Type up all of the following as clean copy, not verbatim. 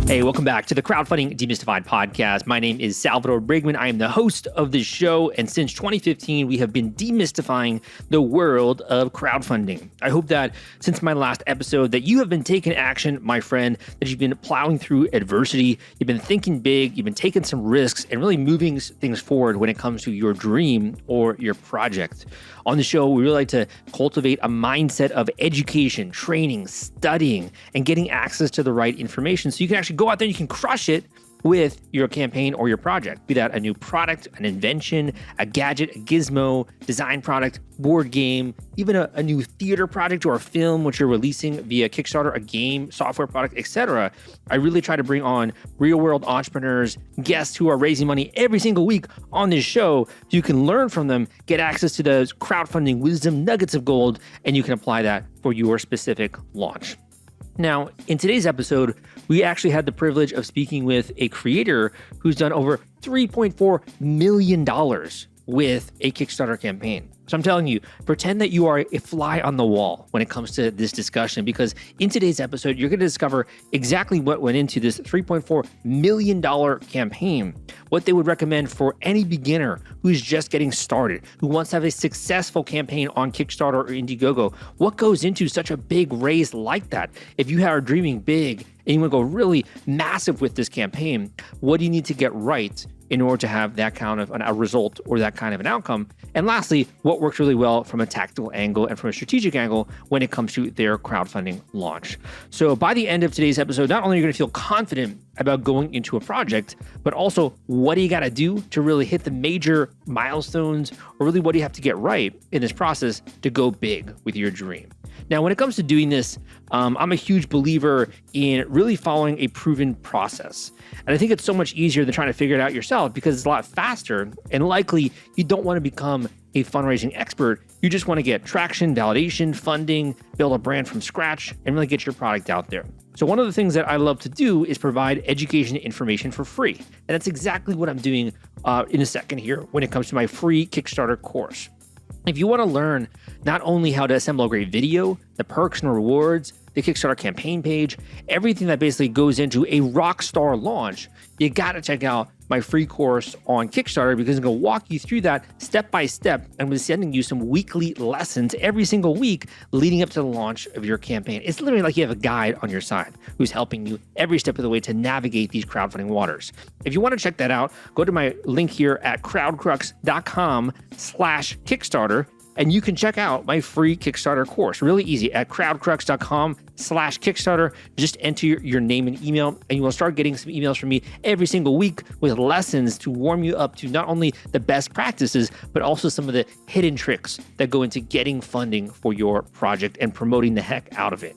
Hey, welcome back to the Crowdfunding Demystified podcast. My name is Salvador Briggman. I am the host of this show, and since 2015, we have been demystifying the world of crowdfunding. I hope that since my last episode that you have been taking action, my friend, that you've been plowing through adversity, you've been thinking big, you've been taking some risks, and really moving things forward when it comes to your dream or your project. On the show, we really like to cultivate a mindset of education, training, studying, and getting access to the right information so you can actually go out there and you can crush it with your campaign or your project, be that a new product, an invention, a gadget, a gizmo, design product, board game, even a new theater project or a film which you're releasing via Kickstarter, a game, software product, etc. I really try to bring on real-world entrepreneurs, guests who are raising money every single week on this show so you can learn from them, get access to those crowdfunding wisdom nuggets of gold, and you can apply that for your specific launch. Now, in today's episode, we actually had the privilege of speaking with a creator who's done over $3.4 million with a Kickstarter campaign. So I'm telling you, pretend that you are a fly on the wall when it comes to this discussion, because in today's episode, you're going to discover exactly what went into this $3.4 million campaign, what they would recommend for any beginner who's just getting started, who wants to have a successful campaign on Kickstarter or Indiegogo. What goes into such a big raise like that? If you are dreaming big and you want to go really massive with this campaign, what do you need to get right in order to have that kind of a result or that kind of an outcome? And lastly, what works really well from a tactical angle and from a strategic angle when it comes to their crowdfunding launch. So by the end of today's episode, not only are you going to feel confident about going into a project, but also what do you got to do to really hit the major milestones, or really what do you have to get right in this process to go big with your dream? Now, when it comes to doing this, I'm a huge believer in really following a proven process. And I think it's so much easier than trying to figure it out yourself because it's a lot faster, and likely you don't want to become a fundraising expert. You just want to get traction, validation, funding, build a brand from scratch, and really get your product out there. So one of the things that I love to do is provide education information for free. And that's exactly what I'm doing in a second here when it comes to my free Kickstarter course. If you want to learn not only how to assemble a great video, the perks and rewards, the Kickstarter campaign page, everything that basically goes into a rock star launch, you got to check out my free course on Kickstarter, because I'm going to walk you through that step by step, and we're sending you some weekly lessons every single week leading up to the launch of your campaign. It's literally like you have a guide on your side who's helping you every step of the way to navigate these crowdfunding waters. If you want to check that out, go to my link here at crowdcrux.com/Kickstarter, and you can check out my free Kickstarter course. Really easy at crowdcrux.com/Kickstarter. Just enter your name and email, and you will start getting some emails from me every single week with lessons to warm you up to not only the best practices, but also some of the hidden tricks that go into getting funding for your project and promoting the heck out of it.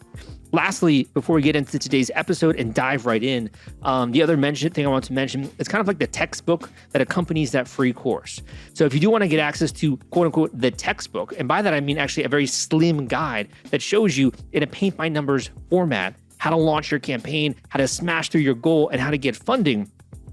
Lastly, before we get into today's episode and dive right in, the other thing I want to mention, it's kind of like the textbook that accompanies that free course. So if you do want to get access to quote unquote the textbook, and by that I mean actually a very slim guide that shows you in a paint by numbers format how to launch your campaign, how to smash through your goal, and how to get funding,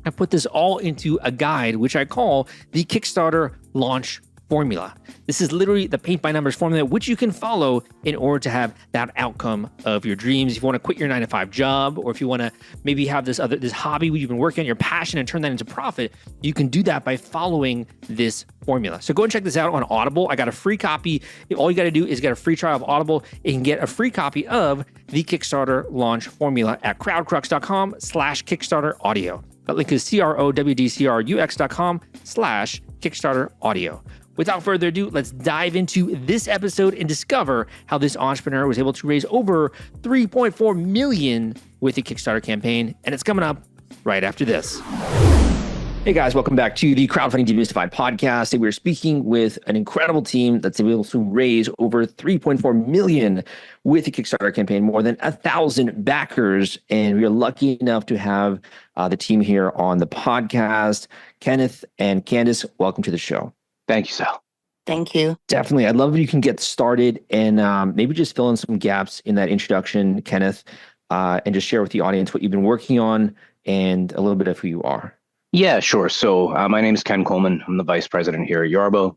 I put this all into a guide which I call the Kickstarter Launch Formula. This is literally the paint by numbers formula which you can follow in order to have that outcome of your dreams. If you want to quit your 9-to-5 job, or if you want to maybe have this hobby where you've been working on your passion and turn that into profit, you can do that by following this formula. So go and check this out on Audible. I got a free copy. All you got to do is get a free trial of Audible and you can get a free copy of the Kickstarter Launch Formula at crowdcrux.com/Kickstarter audio. That link is crowdcrux.com/Kickstarter audio. Without further ado, let's dive into this episode and discover how this entrepreneur was able to raise over $3.4 million with a Kickstarter campaign. And it's coming up right after this. Hey guys, welcome back to the Crowdfunding Demystified podcast. We're speaking with an incredible team that's able to raise over $3.4 million with a Kickstarter campaign, more than 1,000 backers. And we are lucky enough to have the team here on the podcast. Kenneth and Candicee, welcome to the show. Thank you, Sal. Thank you. Definitely. I'd love if you can get started and maybe just fill in some gaps in that introduction, Kenneth, and just share with the audience what you've been working on and a little bit of who you are. Yeah, sure. So my name is Ken Kohlmann. I'm the vice president here at Yarbo.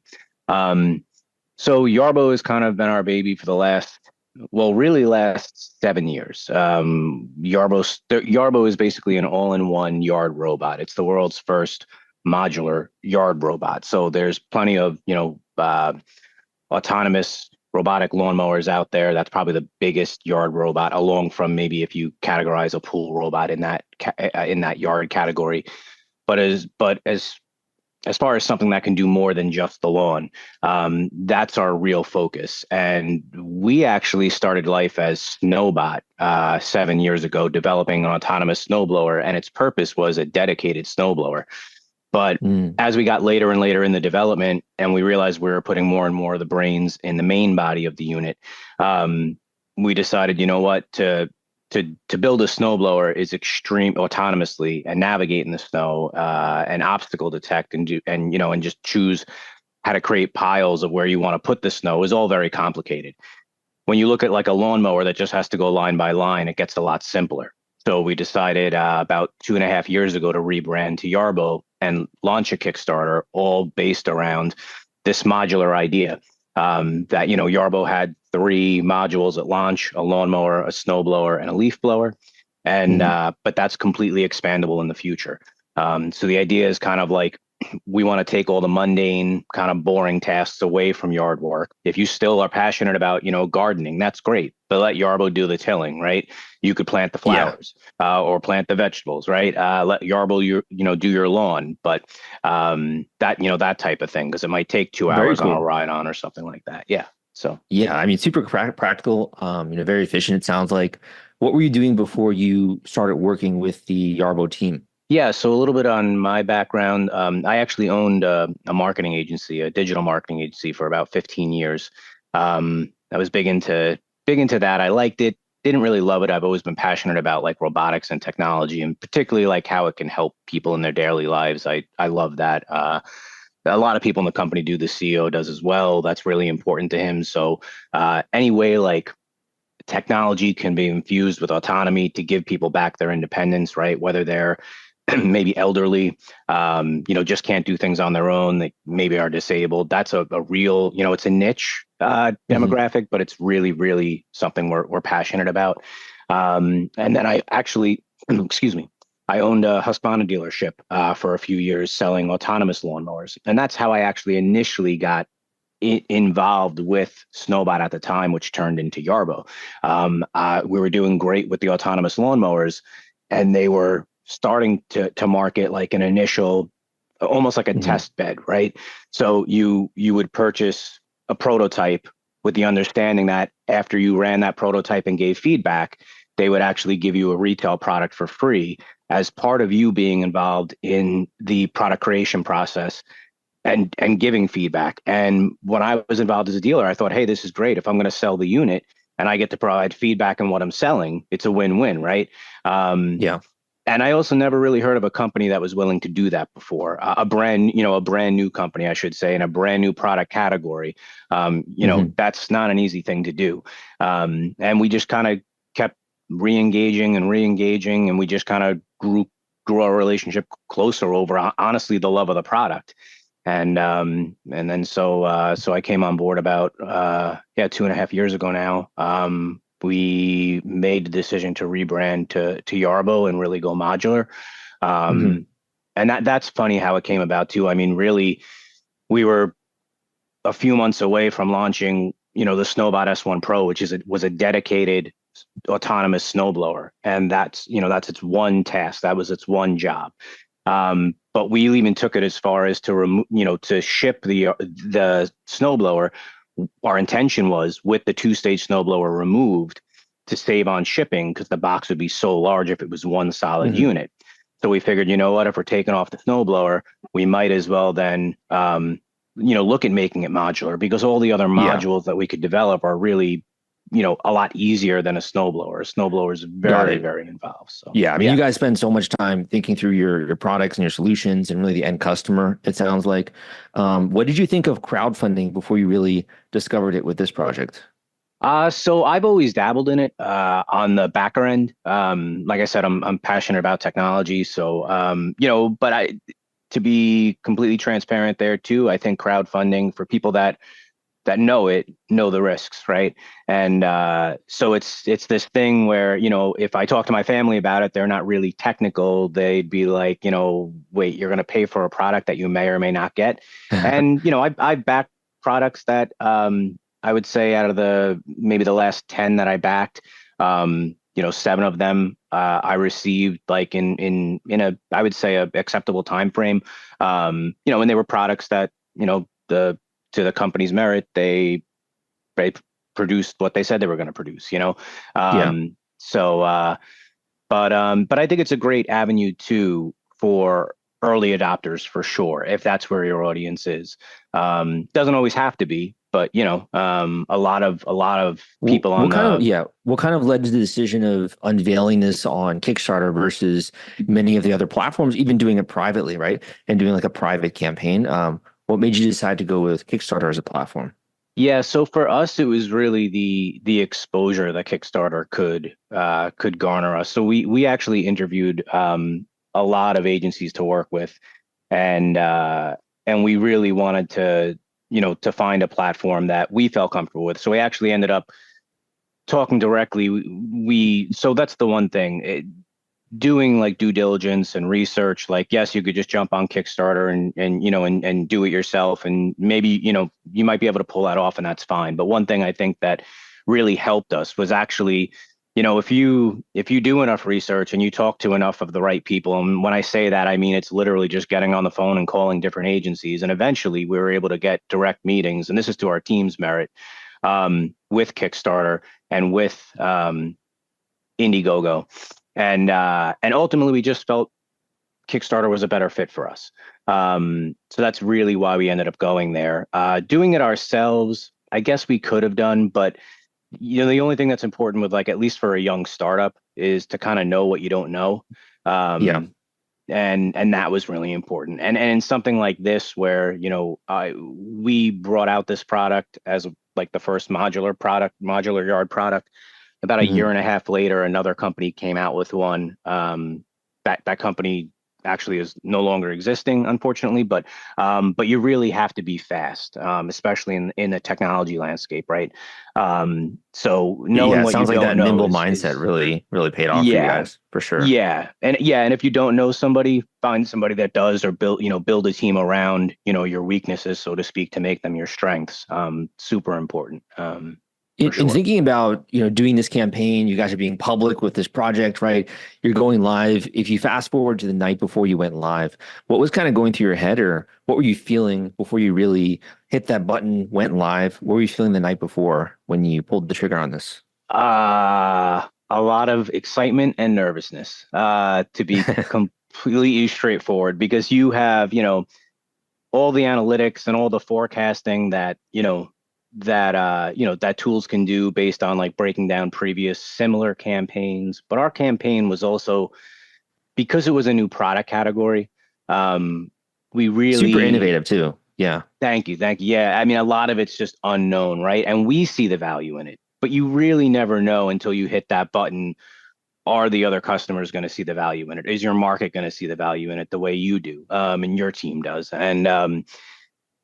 So Yarbo has kind of been our baby for the last Well, really last 7 years. Yarbo is basically an all-in-one yard robot. It's the world's first modular yard robot. So there's plenty of, autonomous robotic lawnmowers out there. That's probably the biggest yard robot, along from maybe if you categorize a pool robot in that yard category. But as far as something that can do more than just the lawn, that's our real focus. And we actually started life as Snowbot 7 years ago, developing an autonomous snowblower, and its purpose was a dedicated snowblower. But as we got later and later in the development, and we realized we were putting more and more of the brains in the main body of the unit, we decided, you know what, to build a snowblower is extreme autonomously and navigate in the snow, and obstacle detect and just choose how to create piles of where you want to put the snow is all very complicated. When you look at like a lawnmower that just has to go line by line, it gets a lot simpler. So we decided about 2.5 years ago to rebrand to Yarbo and launch a Kickstarter, all based around this modular idea. That Yarbo had 3 modules at launch: a lawnmower, a snowblower, and a leaf blower, and but that's completely expandable in the future. So the idea is kind of like, we want to take all the mundane, kind of boring tasks away from yard work. If you still are passionate about, gardening, that's great, but let Yarbo do the tilling, right? You could plant the flowers, or plant the vegetables, right? Let Yarbo, do your lawn, but that type of thing, because it might take 2 hours on a ride on or something like that. Yeah. So yeah, I mean, super practical, very efficient. It sounds like. What were you doing before you started working with the Yarbo team? Yeah, so a little bit on my background. I actually owned a marketing agency, a digital marketing agency, for about 15 years. I was big into that. I liked it. Didn't really love it. I've always been passionate about like robotics and technology, and particularly like how it can help people in their daily lives. I love that. A lot of people in the company do. The CEO does as well. That's really important to him. So anyway, like, technology can be infused with autonomy to give people back their independence, right? Whether they're maybe elderly, just can't do things on their own. They maybe are disabled. That's a real, it's a niche demographic, but it's really, really something we're passionate about. And then I actually, excuse me, I owned a Husqvarna dealership for a few years selling autonomous lawnmowers. And that's how I actually initially got involved with Snowbot at the time, which turned into Yarbo. We were doing great with the autonomous lawnmowers, and they were starting to market like an initial, almost like a test bed, right? So you would purchase a prototype with the understanding that after you ran that prototype and gave feedback, they would actually give you a retail product for free as part of you being involved in the product creation process and giving feedback. And when I was involved as a dealer, I thought, hey, this is great. If I'm going to sell the unit and I get to provide feedback on what I'm selling, it's a win-win, right? Yeah. And I also never really heard of a company that was willing to do that before. A brand new company, I should say, in a brand new product category. That's not an easy thing to do. And we just kind of kept re-engaging, and we just kind of grew our relationship closer over, honestly, the love of the product. And then so I came on board about 2.5 years ago now. We made the decision to rebrand to Yarbo and really go modular. And that's funny how it came about too. I mean, really, we were a few months away from launching, the Snowbot S1 Pro, which was a dedicated autonomous snowblower, and that's its one task. That was its one job. But we even took it as far as to ship the snowblower. Our intention was, with the 2-stage snowblower removed, to save on shipping, because the box would be so large if it was one solid unit. So we figured, you know what, if we're taking off the snowblower, we might as well then, look at making it modular, because all the other modules that we could develop are really, a lot easier than a snowblower. A snowblower is very, very involved. So yeah, I mean, you guys spend so much time thinking through your products and your solutions and really the end customer, it sounds like. What did you think of crowdfunding before you really discovered it with this project? So I've always dabbled in it on the backer end. Like I said, I'm passionate about technology. So, but to be completely transparent there too, I think crowdfunding, for people that know the risks, right? And so it's this thing where, if I talk to my family about it, they're not really technical. They'd be like, wait, you're going to pay for a product that you may or may not get. And I backed products that I would say out of maybe the last 10 that I backed, 7 of them I received like in a, I would say, a acceptable time frame. And they were products that, to the company's merit, they produced what they said they were going to produce, Yeah. So but I think it's a great avenue too for early adopters, for sure, if that's where your audience is. Doesn't always have to be, but a lot of people on what kind of led to the decision of unveiling this on Kickstarter versus many of the other platforms, even doing it privately, right? And doing like a private campaign. What made you decide to go with Kickstarter as a platform? Yeah, so for us, it was really the exposure that Kickstarter could garner us. So we actually interviewed a lot of agencies to work with, and we really wanted to find a platform that we felt comfortable with. So we actually ended up talking directly. So that's the one thing. Doing like due diligence and research, like, yes, you could just jump on Kickstarter and do it yourself, and maybe you might be able to pull that off, and that's fine. But one thing I think that really helped us was actually, if you do enough research and you talk to enough of the right people, and when I say that, I mean it's literally just getting on the phone and calling different agencies, and eventually we were able to get direct meetings, and this is to our team's merit, with Kickstarter and with Indiegogo. And ultimately, we just felt Kickstarter was a better fit for us. So that's really why we ended up going there. Doing it ourselves, I guess we could have done, but the only thing that's important with, like, at least for a young startup, is to kind of know what you don't know. Yeah. And that was really important. And in something like this, where we brought out this product as like the first modular yard product. About a Mhm. year and a half later, another company came out with one. That company actually is no longer existing, unfortunately. But you really have to be fast, especially in the technology landscape, right? So knowing Yeah, it what you sounds like don't that know nimble is mindset really paid off for you yeah, guys, for sure. and if you don't know somebody, find somebody that does, or build a team around your weaknesses, so to speak, to make them your strengths. Super important. For In sure. thinking about, doing this campaign, you guys are being public with this project, right? You're going live. If you fast forward to the night before you went live, what was kind of going through your head, or what were you feeling before you really hit that button, went live? What were you feeling the night before when you pulled the trigger on this? A lot of excitement and nervousness, to be completely straightforward, because you have, all the analytics and all the forecasting that, that tools can do based on like breaking down previous similar campaigns. But our campaign was also, because it was a new product category, we Super really, innovative too. Yeah. thank you. Yeah, I mean, a lot of it's just unknown, right? And we see the value in it, but you really never know until you hit that button. Are the other customers going to see the value in it? Is your market going to see the value in it the way you do, and your team does? And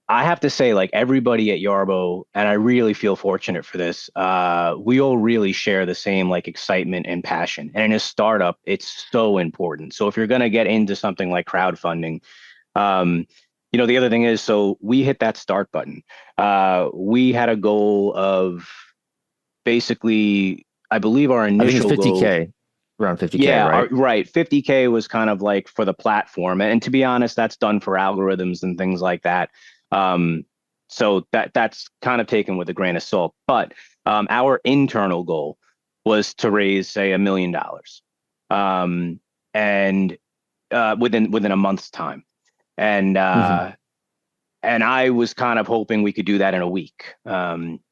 I have to say, like, everybody at Yarbo, and I really feel fortunate for this, we all really share the same like excitement and passion. And in a startup, it's so important. So if you're going to get into something like crowdfunding, um, the other thing is, so we hit that start button. We had a goal of, basically, I believe our I think it's initial goal. 50K, around 50K, Yeah, right? right. 50K was kind of like for the platform, and to be honest, that's done for algorithms and things like that. Um, so that's kind of taken with a grain of salt. But our internal goal was to raise, say, $1 million, and within a month's time, and Mhm. I was kind of hoping we could do that in a week.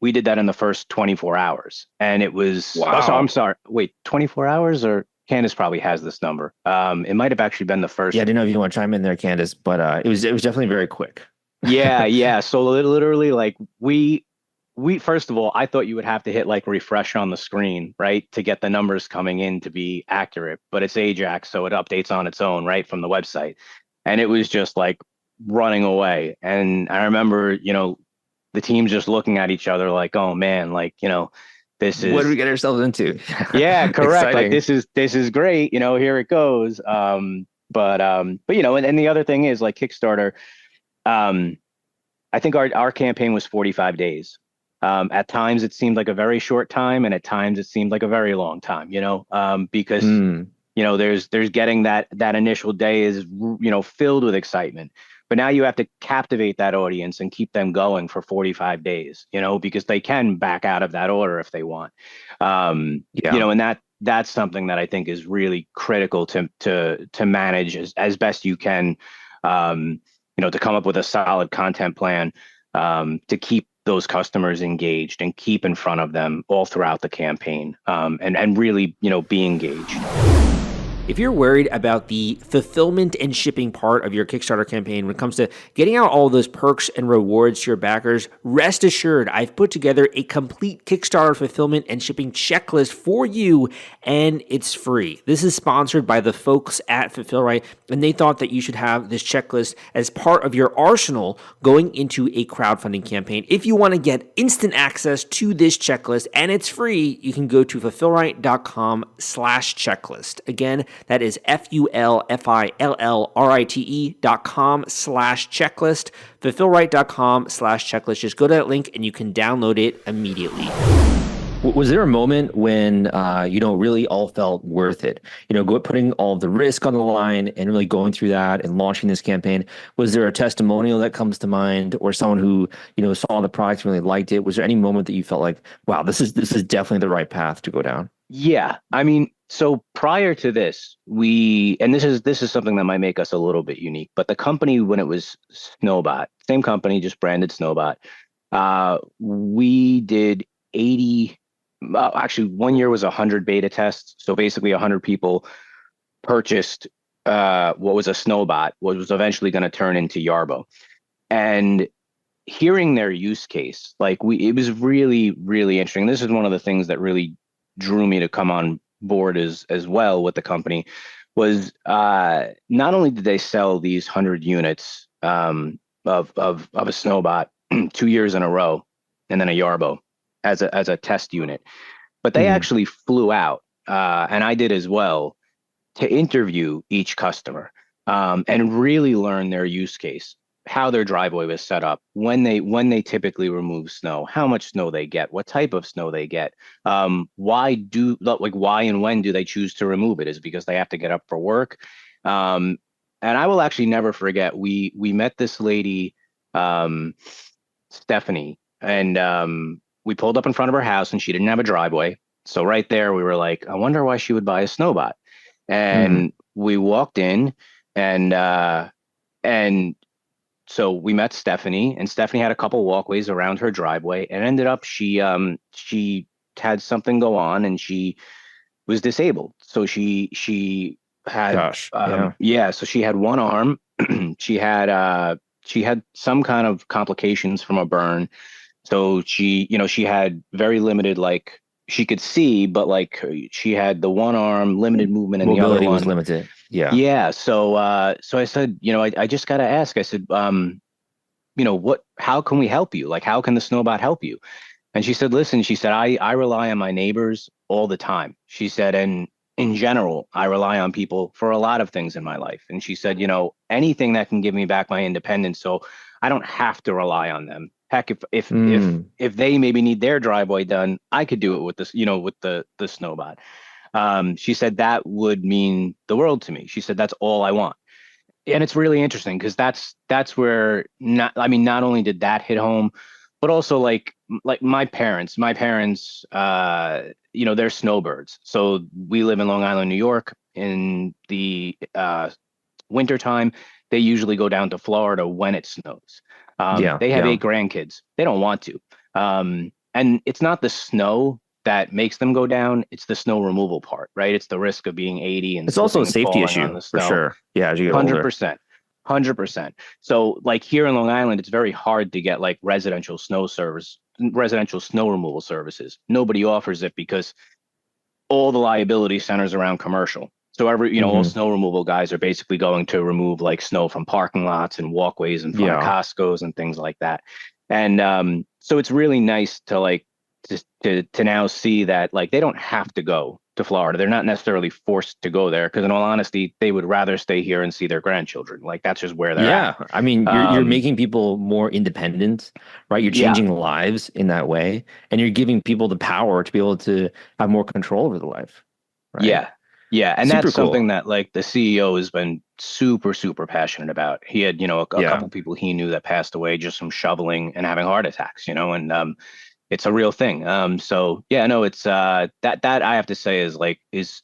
We did that in the first 24 hours, and it was. Oh, so I'm Wow. sorry. Wait, 24 hours, or Candice probably has this number. It might have actually been the Yeah, I first. didn't know if you want to chime in there, Candace, but it was definitely very quick. Yeah. So literally, like, we first of all, I thought you would have to hit like refresh on the screen, right, to get the numbers coming in to be accurate. But it's Ajax, so it updates on its own, right, from the website, and it was just like running away. And I remember, the team's just looking at each other like, oh man, like, this What do we is, get ourselves into? yeah, correct. Like Exciting. this is great. Here it goes. But and the other thing is like Kickstarter. Um, I think our campaign was 45 days. At times it seemed like a very short time, and at times it seemed like a very long time. Because Mm. there's getting that initial day is filled with excitement, but now you have to captivate that audience and keep them going for 45 days. Because they can back out of that order if they want. Yeah. And that's something that I think is really critical to manage as best you can. To come up with a solid content plan, to keep those customers engaged and keep in front of them all throughout the campaign, and really, be engaged. If you're worried about the fulfillment and shipping part of your Kickstarter campaign when it comes to getting out all those perks and rewards to your backers, rest assured I've put together a complete Kickstarter fulfillment and shipping checklist for you, and it's free. This is sponsored by the folks at Fulfillment, and they thought that you should have this checklist as part of your arsenal going into a crowdfunding campaign. If you want to get instant access to this checklist and it's free, you can go to fulfillrite.com/checklist. Again, that is fulfillrite.com/checklist, fulfillrite.com/checklist. Just go to that link and you can download it immediately. Was there a moment when really all felt worth it? Putting all of the risk on the line and really going through that and launching this campaign. Was there a testimonial that comes to mind, or someone who saw the product and really liked it? Was there any moment that you felt like, wow, this is definitely the right path to go down? Yeah, I mean, so prior to this, and this is something that might make us a little bit unique, but the company, when it was Snowbot, same company, just branded Snowbot, we did 80. Actually, 1 year was 100 beta tests. So basically 100 people purchased what was a Snowbot, what was eventually going to turn into Yarbo. And hearing their use case, it was really, really interesting. This is one of the things that really drew me to come on board as well with the company, was not only did they sell these 100 units of a Snowbot 2 years in a row, and then a Yarbo as a test unit, but they actually flew out, and I did as well, to interview each customer, and really learn their use case, how their driveway was set up, when they typically remove snow, how much snow they get, what type of snow they get, why and when do they choose to remove it? Is it because they have to get up for work? And I will actually never forget, we met this lady, Stephanie, and we pulled up in front of her house, and she didn't have a driveway. So right there, we were like, I wonder why she would buy a Snowbot. And we walked in, and so we met Stephanie, and Stephanie had a couple walkways around her driveway, and ended up she had something go on, and she was disabled. So she had so she had one arm. she had some kind of complications from a burn. So she had very limited, she could see, but she had the one arm, limited movement, and mobility, the other one was limited. Yeah. Yeah. So I said, I just got to ask. I said, how can we help you? How can the Snowbot help you? And she said, listen, she said, I rely on my neighbors all the time. She said, and in general, I rely on people for a lot of things in my life. And she said, anything that can give me back my independence, so I don't have to rely on them. Heck, if they maybe need their driveway done, I could do it with this, with the Snowbot. She said that would mean the world to me. She said, that's all I want. And it's really interesting, because that's where not only did that hit home, but also like my parents, they're snowbirds. So we live in Long Island, New York. In the wintertime, they usually go down to Florida when it snows. They have 8 grandkids. They don't want to. And it's not the snow that makes them go down. It's the snow removal part, right? It's the risk of being 80 and it's also a safety issue for sure. Yeah, as you get 100%. 100%. So here in Long Island, it's very hard to get residential snow removal services. Nobody offers it because all the liability centers around commercial. So all snow removal guys are basically going to remove snow from parking lots and walkways and front of Costco's and things like that. And so it's really nice to like to now see that like they don't have to go to Florida. They're not necessarily forced to go there because in all honesty, they would rather stay here and see their grandchildren. Like that's just where they're at. Yeah, I mean, you're Um, making people more independent, right? You're yeah, changing lives in that way, and you're giving people the power to be able to have more control over the life, right? yeah, yeah. And Super that's something cool. that like the CEO has been super, super passionate about. He had, a Yeah. couple people he knew that passed away just from shoveling and having heart attacks, and it's a real thing. So yeah, no, it's that I have to say is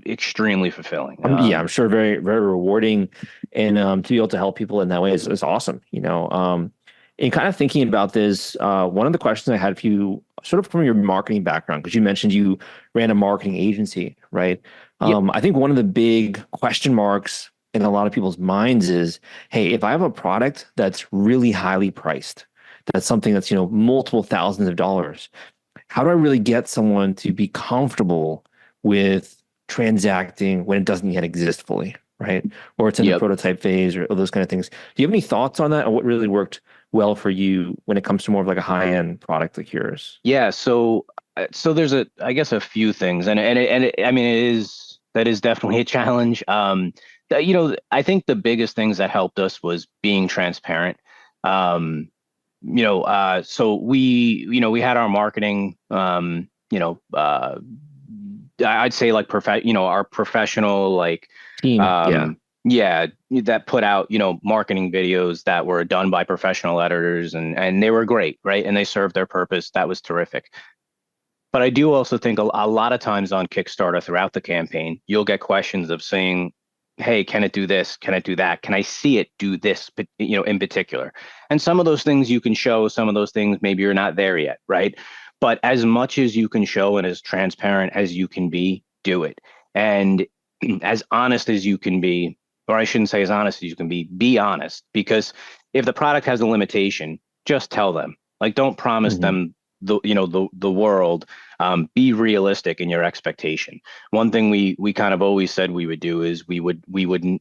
extremely fulfilling. Yeah, I'm sure very, very rewarding, and to be able to help people in that way is awesome. And kind of thinking about this, one of the questions I had for you, sort of from your marketing background, because you mentioned you ran a marketing agency, right? Yep, I think one of the big question marks in a lot of people's minds is, hey, if I have a product that's really highly priced, that's something that's multiple thousands of dollars, how do I really get someone to be comfortable with transacting when it doesn't yet exist fully, right? Or it's in the yep. prototype phase or those kind of things. Do you have any thoughts on that, or what really worked well for you when it comes to more of like a high-end product like yours? Yeah, so there's I guess a few things, I mean that is definitely a challenge. I think the biggest things that helped us was being transparent. So we had our marketing, I'd say like our professional like Team, yeah. um yeah that put out marketing videos that were done by professional editors and they were great, right? And they served their purpose. That was terrific. But I do also think a lot of times on Kickstarter throughout the campaign, you'll get questions of saying, hey, can it do this? Can it do that? Can I see it do this, but in particular? And some of those things you can show, some of those things maybe you're not there yet, right? But as much as you can show and as transparent as you can be, do it. And as honest as you can be, or I shouldn't say as honest as you can be honest, because if the product has a limitation, just tell them. Like, don't promise Hmm. them the world. Be realistic in your expectation. One thing we kind of always said we would do is we wouldn't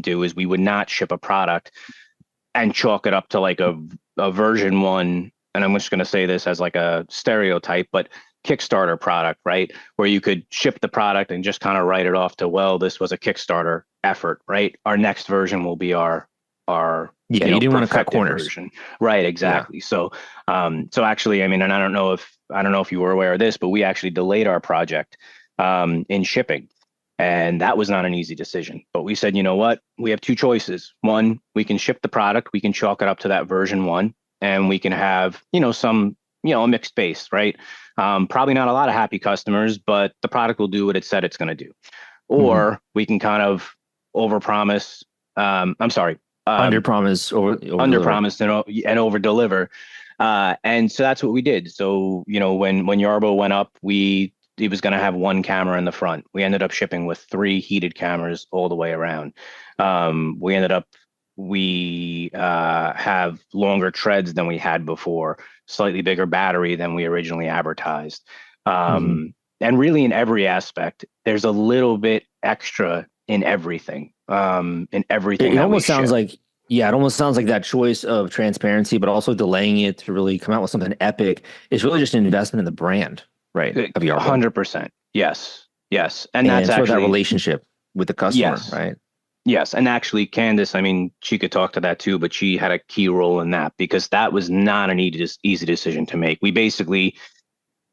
do is we would not ship a product and chalk it up to like a version one. And I'm just going to say this as like a stereotype, but Kickstarter product, right? Where you could ship the product and just kind of write it off to, well, this was a Kickstarter effort, right? Our next version will be our Yeah, you didn't want to cut perfected corners. version. Right, Yeah. exactly. So actually, I mean, and I don't know if you were aware of this, but we actually delayed our project in shipping. And that was not an easy decision. But we said, you know what? We have two choices. One, we can ship the product, we can chalk it up to that version one, and we can have, some, a mixed base, right? Probably not a lot of happy customers, but the product will do what it said it's going to do. Hmm. Or we can kind of overpromise. I'm sorry, Under promise, over under deliver. promise and over deliver. And so that's what we did. So, when Yarbo went up, it was going to have one camera in the front. We ended up shipping with 3 heated cameras all the way around. We have longer treads than we had before, slightly bigger battery than we originally advertised. Hmm. And really in every aspect, there's a little bit extra in everything It that we almost sounds ship. like, yeah, it almost sounds like that choice of transparency, but also delaying it to really come out with something epic is really just an investment in the brand, right, of Yarbo, 100%. Yes. Yes. And that's and sort of that actually, relationship with the customer, yes. right? Yes. And actually, Candice, I mean, she could talk to that too, but she had a key role in that because that was not an easy decision to make. We basically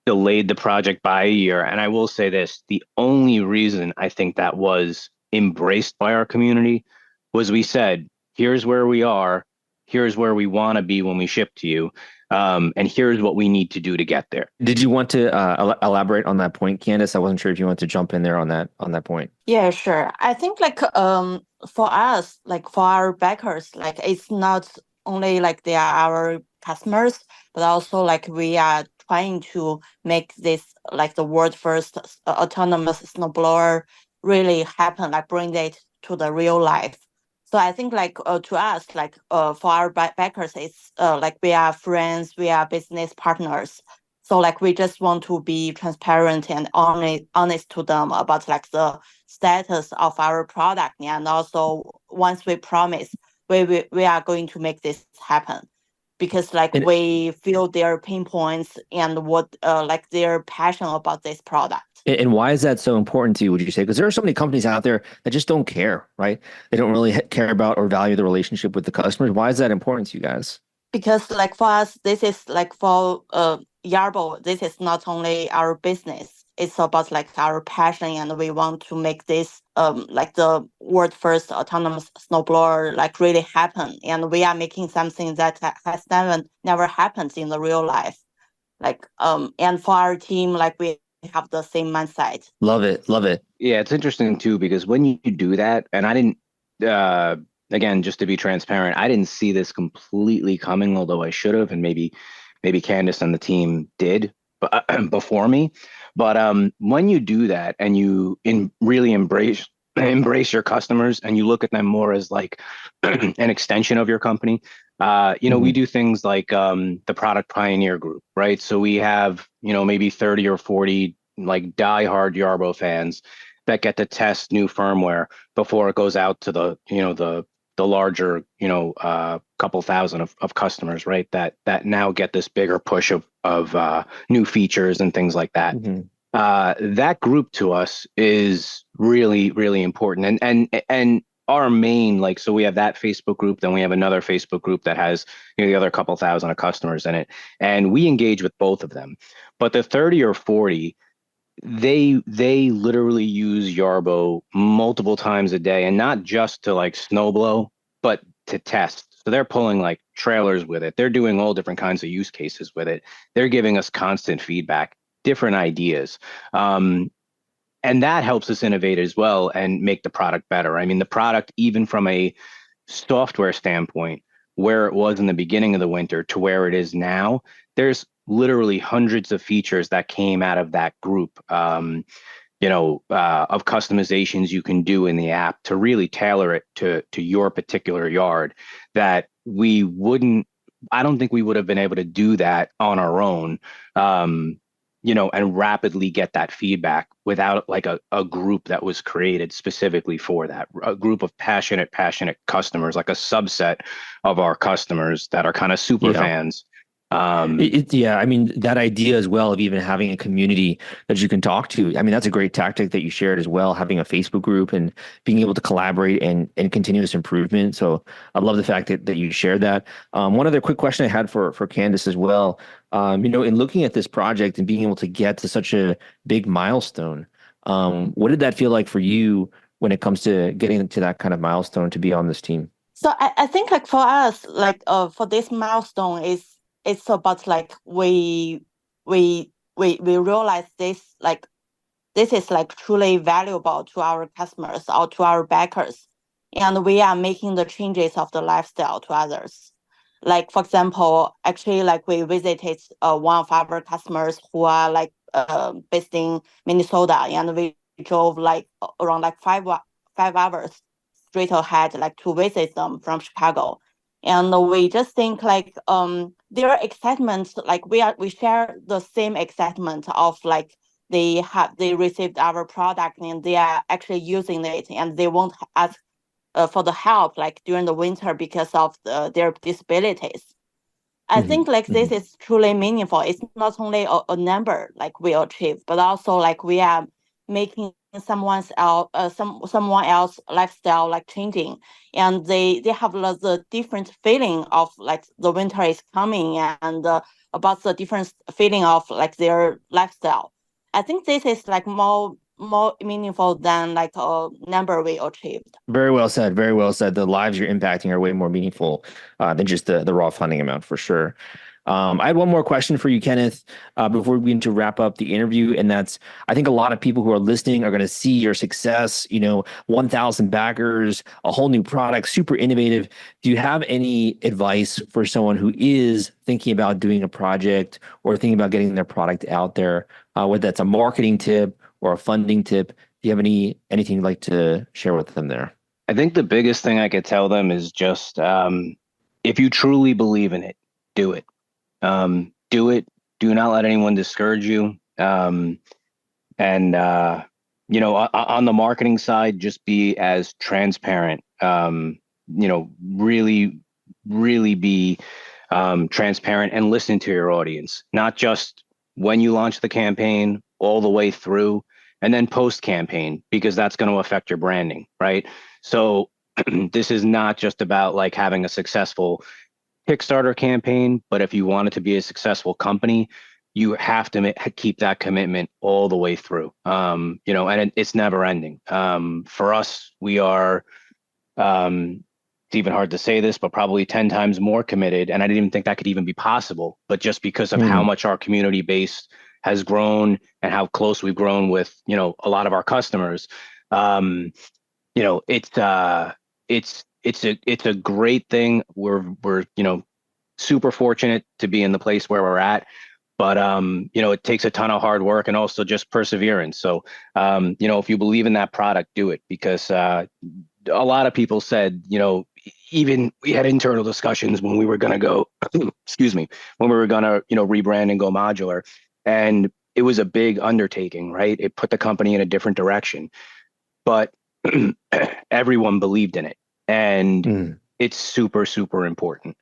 delayed the project by a year. And I will say this, the only reason I think that was embraced by our community was we said, here's where we are, here's where we want to be when we ship to you. And here's what we need to do to get there. Did you want to elaborate on that point, Candice? I wasn't sure if you want to jump in there on that point. Yeah, sure. I think like for us, like for our backers, like it's not only like they are our customers, but also like we are trying to make this like the world first autonomous snowblower really happen, like bring it to the real life. So I think like to us, like for our backers, it's like we are friends, we are business partners. So like we just want to be transparent and honest to them about like the status of our product, and also once we promise we are going to make this happen. because like And we feel their pain points and what like their passion about this product. And why is that so important to you, would you say? Because there are so many companies out there that just don't care, right? They don't really care about or value the relationship with the customers. Why is that important to you guys? Because like for us, this is like for Yarbo, this is not only our business, it's about like our passion, and we want to make this like the world first autonomous snowblower like really happen. And we are making something that has never happened in the real life. Like and for our team, like we have the same mindset. Love it. Love it. Yeah, it's interesting too, because when you do that, and I didn't, again, just to be transparent, I didn't see this completely coming, although I should have, and maybe Candice and the team did before me. But when you do that and you really embrace your customers and you look at them more as like an extension of your company, we do things like the product pioneer group, right? So we have, maybe 30 or 40 like diehard Yarbo fans that get to test new firmware before it goes out to the larger, couple thousand of customers, right? That now get this bigger push of new features and things like that. That group to us is really, really important. And our main, like, so we have that Facebook group, then we have another Facebook group that has, the other couple thousand of customers in it. And we engage with both of them. But the 30 or 40, they literally use Yarbo multiple times a day, and not just to like snowblow, but to test. So they're pulling like trailers with it. They're doing all different kinds of use cases with it. They're giving us constant feedback, different ideas. And that helps us innovate as well and make the product better. I mean, the product, even from a software standpoint, where it was in the beginning of the winter to where it is now, there's literally hundreds of features that came out of that group, of customizations you can do in the app to really tailor it to your particular yard that I don't think we would have been able to do that on our own, and rapidly get that feedback without like a group that was created specifically for that, a group of passionate customers, like a subset of our customers that are kind of super fans. I mean, that idea as well of even having a community that you can talk to. I mean, that's a great tactic that you shared as well, having a Facebook group and being able to collaborate and continuous improvement. So I love the fact that you shared that. One other quick question I had for Candice as well, in looking at this project and being able to get to such a big milestone, what did that feel like for you when it comes to getting to that kind of milestone to be on this team? So I think like for us, like for this milestone it's about like we realize this, like this is like truly valuable to our customers or to our backers, and we are making the changes of the lifestyle to others. Like for example, actually like we visited one of our customers who are like based in Minnesota, and we drove like around like 5 hours straight ahead like to visit them from Chicago. And we just think like their excitement, like we share the same excitement of like they received our product and they are actually using it, and they won't ask for the help like during the winter because of their disabilities. I think like this is truly meaningful. It's not only a number like we achieve, but also like we are making someone else lifestyle like changing, and they have the different feeling of like the winter is coming, and about the different feeling of like their lifestyle. I think this is like more meaningful than like a number we achieved. Very well said. Very well said. The lives you're impacting are way more meaningful than just the raw funding amount, for sure. I had one more question for you, Kenneth, before we begin to wrap up the interview. And that's, I think a lot of people who are listening are going to see your success, 1,000 backers, a whole new product, super innovative. Do you have any advice for someone who is thinking about doing a project or thinking about getting their product out there, whether that's a marketing tip or a funding tip? Do you have anything you'd like to share with them there? I think the biggest thing I could tell them is just, if you truly believe in it, do it. Do it. Do not let anyone discourage you. On the marketing side, just be as transparent. Really, really be transparent, and listen to your audience, not just when you launch the campaign, all the way through, and then post campaign, because that's going to affect your branding, right? So this is not just about like having a successful Kickstarter campaign, but if you want it to be a successful company, you have to keep that commitment all the way through. And it's never ending. For us, we are, it's even hard to say this, but probably 10 times more committed. And I didn't even think that could even be possible, but just because of how much our community base has grown and how close we've grown with, a lot of our customers, it's a great thing. We're super fortunate to be in the place where we're at, but it takes a ton of hard work and also just perseverance. So if you believe in that product, do it, because a lot of people said, even we had internal discussions when we were going to go, excuse me, when we were going to rebrand and go modular, and it was a big undertaking, right? It put the company in a different direction, but everyone believed in it. And it's super, super important.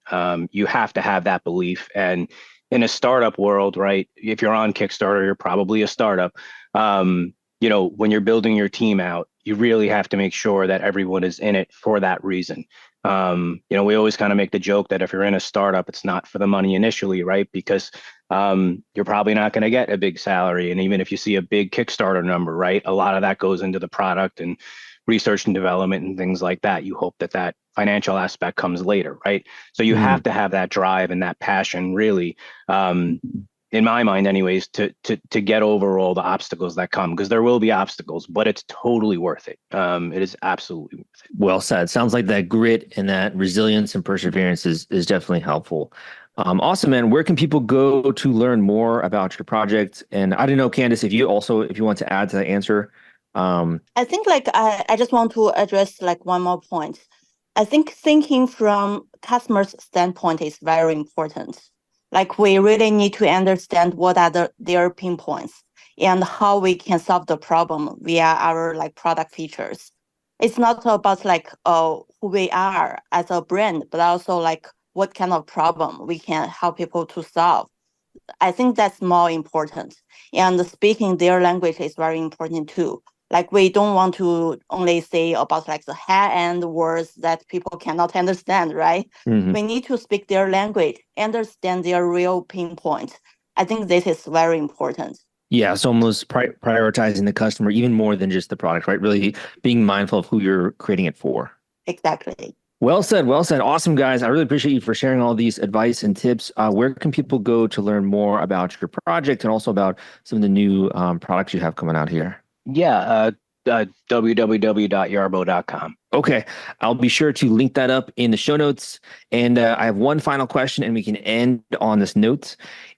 You have to have that belief. And in a startup world, right, if you're on Kickstarter, you're probably a startup. When you're building your team out, you really have to make sure that everyone is in it for that reason. We always kind of make the joke that if you're in a startup, it's not for the money initially, right? Because you're probably not going to get a big salary. And even if you see a big Kickstarter number, right, a lot of that goes into the product and research and development and things like that. You hope that financial aspect comes later, right? So you have to have that drive and that passion, really, in my mind anyways, to get over all the obstacles that come, because there will be obstacles, but it's totally worth it. It is absolutely worth it. Well said. Sounds like that grit and that resilience and perseverance is definitely helpful. Awesome, man. Where can people go to learn more about your project? And I don't know, Candice, if you want to add to that answer. I think I just want to address one more point. I think thinking from customers' standpoint is very important. We really need to understand what are their pain points and how we can solve the problem via our product features. It's not about who we are as a brand, but also what kind of problem we can help people to solve. I think that's more important. And speaking their language is very important too. We don't want to only say about the high-end words that people cannot understand, right? We need to speak their language, understand their real pain points. I think this is very important. Yeah, it's almost prioritizing the customer even more than just the product, right? Really being mindful of who you're creating it for. Exactly. Well said. Well said. Awesome, guys. I really appreciate you for sharing all these advice and tips. Where can people go to learn more about your project and also about some of the new products you have coming out here? Yeah, www.yarbo.com. Okay, I'll be sure to link that up in the show notes. And I have one final question, and we can end on this note.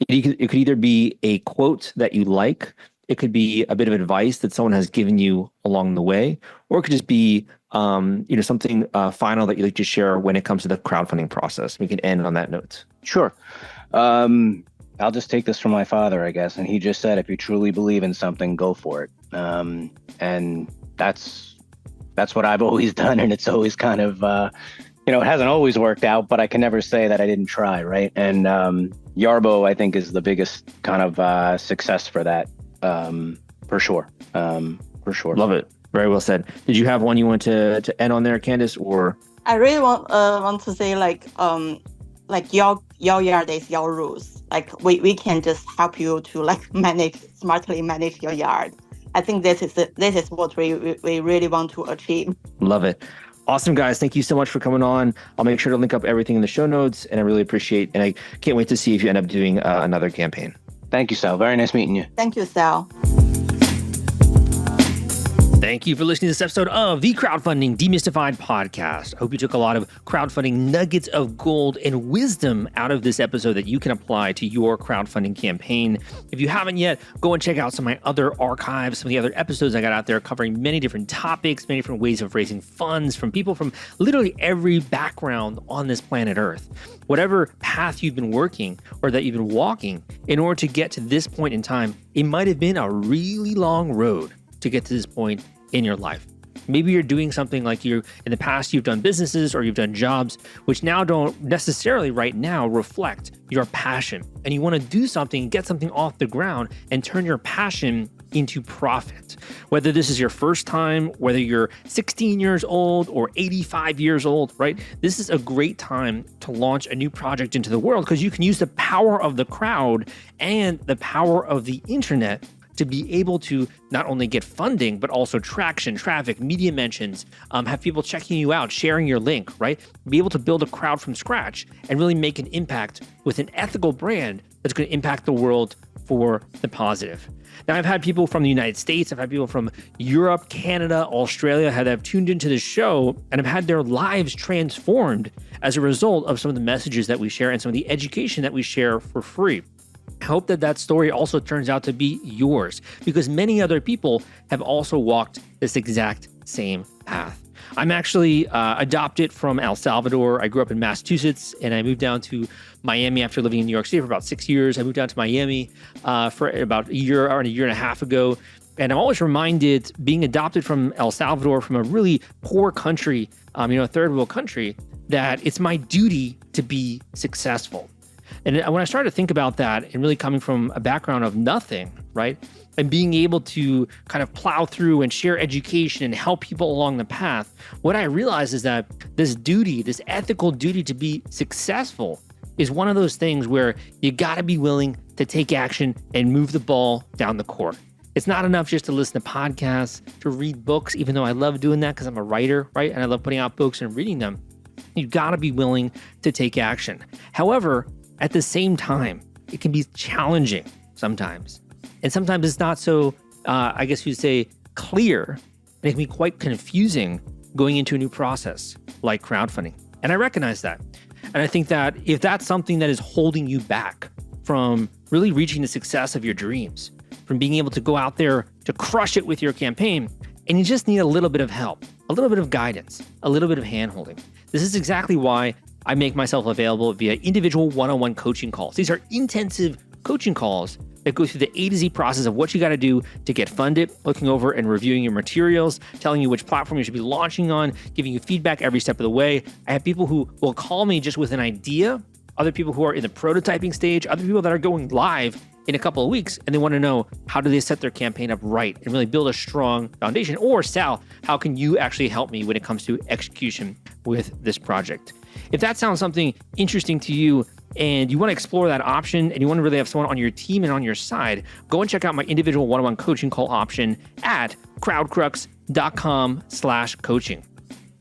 It could either be a quote that you like, it could be a bit of advice that someone has given you along the way, or it could just be something final that you'd like to share when it comes to the crowdfunding process. We can end on that note. Sure. I'll just take this from my father, I guess. And he just said, if you truly believe in something, go for it. And that's what I've always done. And it's always kind of, it hasn't always worked out, but I can never say that I didn't try, right? And Yarbo, I think, is the biggest kind of success for that, for sure. For sure. Love it. Very well said. Did you have one you want to end on there, Candice, or? I really want to say your yard is your rules. We can just help you to smartly manage your yard. I think this is what we really want to achieve. Love it. Awesome, guys. Thank you so much for coming on. I'll make sure to link up everything in the show notes, and I really appreciate, and I can't wait to see if you end up doing another campaign. Thank you, Sal. Very nice meeting you. Thank you, Sal. Thank you for listening to this episode of the Crowdfunding Demystified podcast. I hope you took a lot of crowdfunding nuggets of gold and wisdom out of this episode that you can apply to your crowdfunding campaign. If you haven't yet, go and check out some of my other archives, some of the other episodes I got out there covering many different topics, many different ways of raising funds from people from literally every background on this planet Earth. Whatever path you've been working or that you've been walking in order to get to this point in time, it might have been a really long road to get to this point in your life. Maybe you're doing something like in the past, you've done businesses or you've done jobs, which now don't necessarily right now reflect your passion. And you want to do something, get something off the ground and turn your passion into profit. Whether this is your first time, whether you're 16 years old or 85 years old, right? This is a great time to launch a new project into the world because you can use the power of the crowd and the power of the internet to be able to not only get funding, but also traction, traffic, media mentions, have people checking you out, sharing your link, right? Be able to build a crowd from scratch and really make an impact with an ethical brand that's going to impact the world for the positive. Now, I've had people from the United States, I've had people from Europe, Canada, Australia that have tuned into the show and have had their lives transformed as a result of some of the messages that we share and some of the education that we share for free. I hope that story also turns out to be yours because many other people have also walked this exact same path. I'm actually adopted from El Salvador. I grew up in Massachusetts and I moved down to Miami after living in New York City for about 6 years. I moved down to Miami for about a year and a half ago. And I'm always reminded, being adopted from El Salvador, from a really poor country, a third world country, that it's my duty to be successful. And when I started to think about that and really coming from a background of nothing, right? And being able to kind of plow through and share education and help people along the path, what I realized is that this duty, this ethical duty to be successful is one of those things where you got to be willing to take action and move the ball down the court. It's not enough just to listen to podcasts, to read books, even though I love doing that because I'm a writer, right? And I love putting out books and reading them. You got to be willing to take action. However, at the same time, it can be challenging sometimes. And sometimes it's not so, I guess you'd say, clear. And it can be quite confusing going into a new process like crowdfunding. And I recognize that. And I think that if that's something that is holding you back from really reaching the success of your dreams, from being able to go out there to crush it with your campaign, and you just need a little bit of help, a little bit of guidance, a little bit of handholding. This is exactly why I make myself available via individual one-on-one coaching calls. These are intensive coaching calls that go through the A to Z process of what you got to do to get funded, looking over and reviewing your materials, telling you which platform you should be launching on, giving you feedback every step of the way. I have people who will call me just with an idea, other people who are in the prototyping stage, other people that are going live in a couple of weeks, and they want to know how do they set their campaign up right and really build a strong foundation. Or Sal, how can you actually help me when it comes to execution with this project? If that sounds something interesting to you and you want to explore that option and you want to really have someone on your team and on your side, go and check out my individual one-on-one coaching call option at crowdcrux.com/coaching.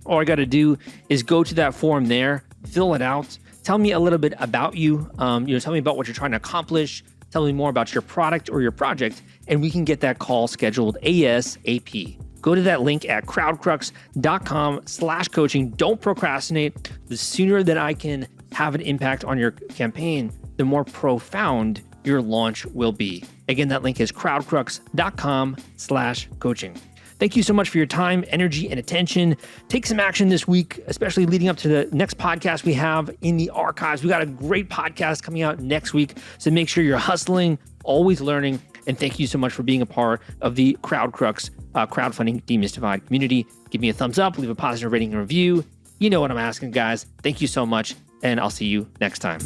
All I got to do is go to that form there, fill it out, tell me a little bit about you, tell me about what you're trying to accomplish, tell me more about your product or your project, and we can get that call scheduled ASAP. Go to that link at crowdcrux.com/coaching. Don't procrastinate. The sooner that I can have an impact on your campaign, the more profound your launch will be. Again, that link is crowdcrux.com/coaching. Thank you so much for your time, energy, and attention. Take some action this week, especially leading up to the next podcast we have in the archives. We got a great podcast coming out next week, so make sure you're hustling, always learning, and thank you so much for being a part of the Crowdcrux Crowdfunding Demystified community. Give me a thumbs up, leave a positive rating and review. You know what I'm asking, guys. Thank you so much, and I'll see you next time.